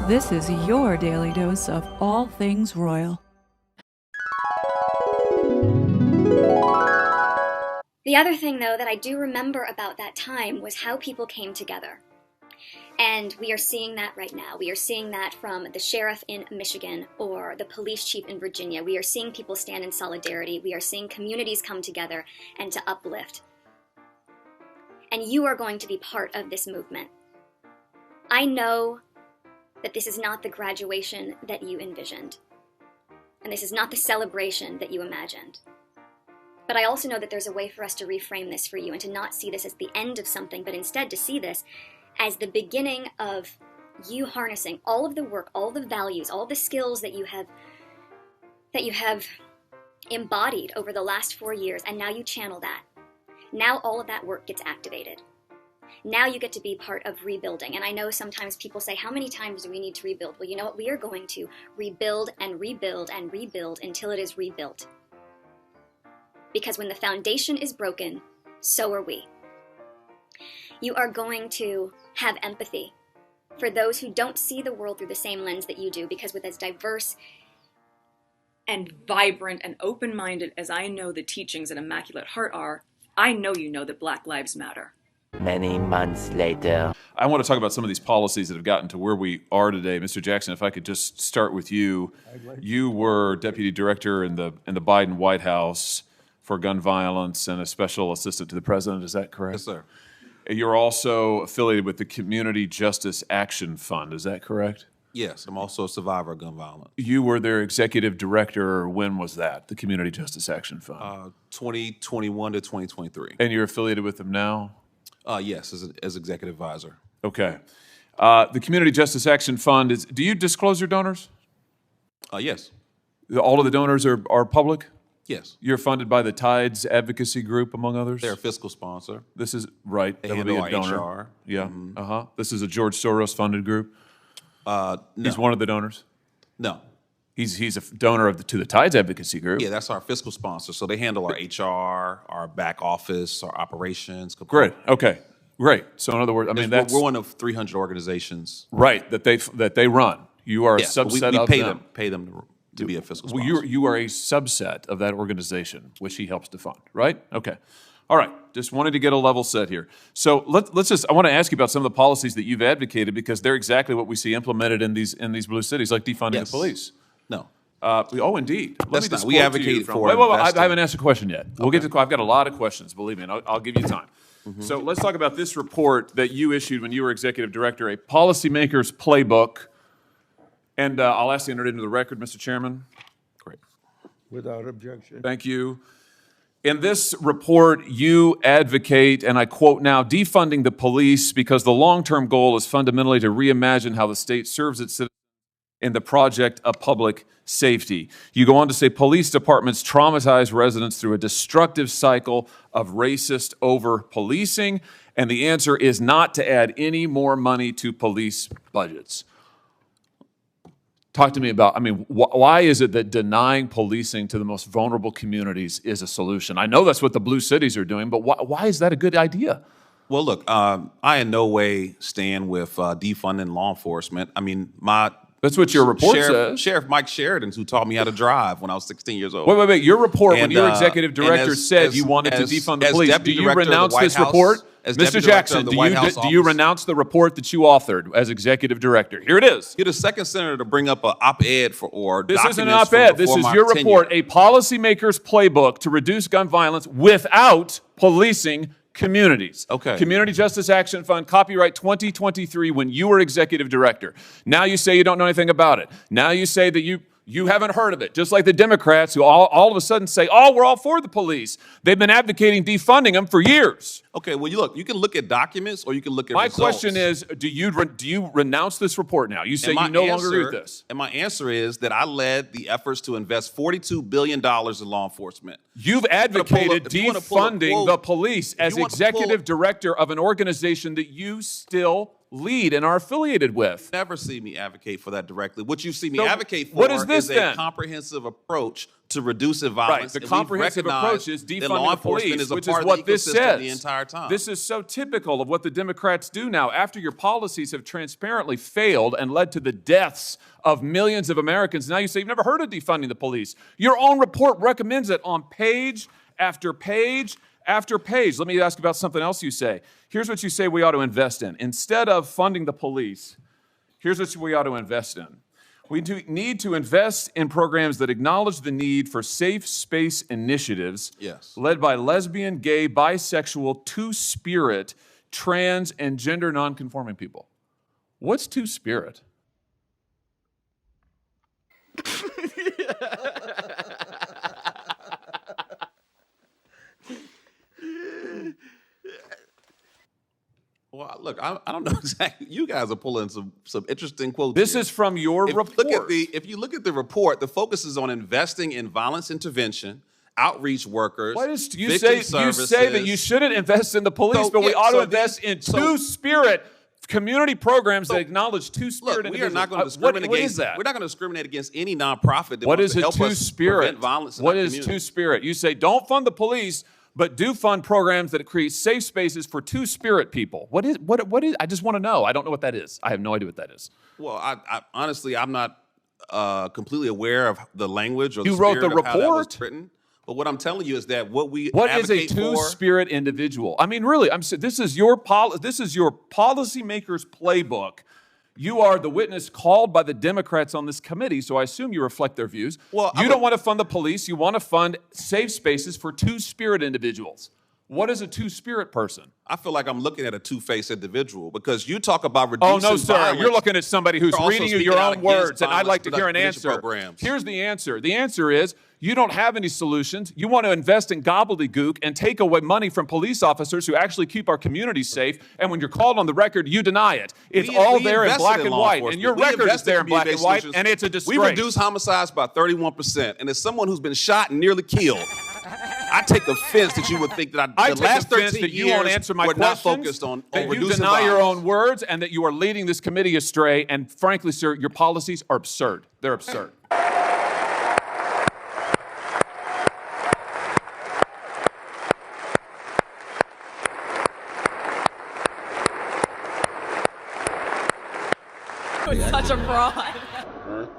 This is your daily dose of all things royal. The other thing, though, that I do remember about that time was how people came together. And we are seeing that right now. We are seeing that from the sheriff in Michigan or the police chief in Virginia. We are seeing people stand in solidarity. We are seeing communities come together and to uplift. And you are going to be part of this movement. I know that this is not the graduation that you envisioned. And this is not the celebration that you imagined. But I also know that there's a way for us to reframe this for you and to not see this as the end of something, but instead to see this as the beginning of you harnessing all of the work, all the values, all the skills that you have embodied over the last 4 years, and now you channel that. Now all of that work gets activated. Now you get to be part of rebuilding. And I know sometimes people say, how many times do we need to rebuild? Well, you know what? We are going to rebuild and rebuild and rebuild until it is rebuilt. Because when the foundation is broken, so are we. You are going to have empathy for those who don't see the world through the same lens that you do, because with as diverse and vibrant and open-minded as I know the teachings at Immaculate Heart are, I know you know that Black Lives Matter. Many months later. I want to talk about some of these policies that have gotten to where we are today. Mr. Jackson, if I could just start with you. You were deputy director in the Biden White House for gun violence and a special assistant to the president. Is that correct? Yes, sir. You're also affiliated with the Community Justice Action Fund. Is that correct? Yes, I'm also a survivor of gun violence. You were their executive director. When was that, the Community Justice Action Fund? 2021 to 2023. And you're affiliated with them now? Yes, as executive advisor. Okay. The Community Justice Action Fund, do you disclose your donors? Yes. All of the donors are public? Yes. You're funded by the Tides Advocacy Group, among others? They're a fiscal sponsor. This is, right. They that would be handle a our donor. HR. Yeah. Mm-hmm. This is a George Soros-funded group? No. He's one of the donors? No. He's a donor to the Tides Advocacy Group? Yeah, that's our fiscal sponsor. So they handle our HR, our back office, our operations. Great. Okay. Great. So in other words, I mean, we're one of 300 organizations. Right, that they run. You are a subset we of pay them. Pay them to be a fiscal Well, sponsor. you are a subset of that organization, which he helps to fund, right? Okay. All right. Just wanted to get a level set here. So I want to ask you about some of the policies that you've advocated, because they're exactly what we see implemented in these blue cities, like defunding the police. No. Indeed. That's not. We advocate for Wait, I haven't asked a question yet. We'll get to. I've got a lot of questions. Believe me, and I'll give you time. Mm-hmm. So let's talk about this report that you issued when you were executive director, a policymaker's playbook. And I'll ask you to enter it into the record, Mr. Chairman. Great. Without objection. Thank you. In this report, you advocate, and I quote now, defunding the police because the long-term goal is fundamentally to reimagine how the state serves its citizens in the project of public safety. You go on to say police departments traumatize residents through a destructive cycle of racist over-policing, and the answer is not to add any more money to police budgets. Talk to me about, why is it that denying policing to the most vulnerable communities is a solution? I know that's what the blue cities are doing, but why is that a good idea? Well, look, I in no way stand with defunding law enforcement. That's what your report says. Sheriff Mike Sheridan, who taught me how to drive when I was 16 years old. Wait. Your report, when you were executive director, said you wanted to defund the police. Do you renounce this report? Mr. Jackson, do you renounce the report that you authored as executive director? Here it is. You're the second senator to bring up an op-ed or this documents isn't an op-ed. This is your report, a policymaker's playbook to reduce gun violence without policing communities. Okay. Community Justice Action Fund, copyright 2023, when you were executive director. Now you say you don't know anything about it. Now you say that you haven't heard of it, just like the Democrats who all of a sudden say, we're all for the police. They've been advocating defunding them for years. Okay, well, you can look at documents or you can look at results. My question is, do you renounce this report now? You say you no longer agree with this. And my answer is that I led the efforts to invest $42 billion in law enforcement. You've advocated defunding the police as executive director of an organization that you still lead and are affiliated with. Never see me advocate for that directly. What you see me So advocate for what is this a then? comprehensive approach to reducing Right. violence. The And we've comprehensive approach recognized is that defunding law the police, enforcement is a which is part of what the this ecosystem says. the entire time. This is so typical of what the Democrats do now. After your policies have transparently failed and led to the deaths of millions of Americans, now you say you've never heard of defunding the police. Your own report recommends it on page after page after page. Let me ask about something else you say. Here's what you say we ought to invest in. Instead of funding the police, here's what we ought to invest in. We need to invest in programs that acknowledge the need for safe space initiatives led by lesbian, gay, bisexual, two-spirit, trans, and gender nonconforming people. What's two-spirit? Well, look, I don't know exactly. You guys are pulling some interesting quotes. This here. is from your report. If you look at the report, the focus is on investing in violence intervention, outreach workers. What is you victim say? You services. say that you shouldn't invest in the police, but we ought to invest in two-spirit community programs that acknowledge two-spirit Look, we individuals. are not going to discriminate What is that? We're not going to discriminate against any nonprofit that What wants is to a help us two-spirit? prevent violence in What our is community. two-spirit? You say don't fund the police, but do fund programs that create safe spaces for two-spirit people. What is? I just want to know. I don't know what that is. I have no idea what that is. Well, I honestly, I'm not completely aware of the language or the You wrote spirit the of how that was report? written. But what I'm telling you is that what is a two-spirit individual? I mean, really, this is your policymaker's playbook. You are the witness called by the Democrats on this committee, so I assume you reflect their views. Well, you don't want to fund the police. You want to fund safe spaces for two-spirit individuals. What is a two-spirit person? I feel like I'm looking at a two-faced individual because you talk about reducing Oh, no, sir. violence. You're looking at somebody who's You're also reading you speaking your out own against words, and I'd like to violence hear an prevention answer. programs. Here's the answer. The answer is you don't have any solutions. You want to invest in gobbledygook and take away money from police officers who actually keep our communities safe, and when you're called on the record, you deny it. It's all We there in invested black and law white, and enforcement. your We record is invested there in black and community-based white, solutions. and it's a disgrace. We reduced homicides by 31%, and as someone who's been shot and nearly killed, I take offense that you would think that I the take last offense 13 that you won't years answer my were not questions, focused on that you reducing deny your violence. own words, and that you are leading this committee astray. And frankly, sir, your policies are absurd. They're absurd. Such a fraud.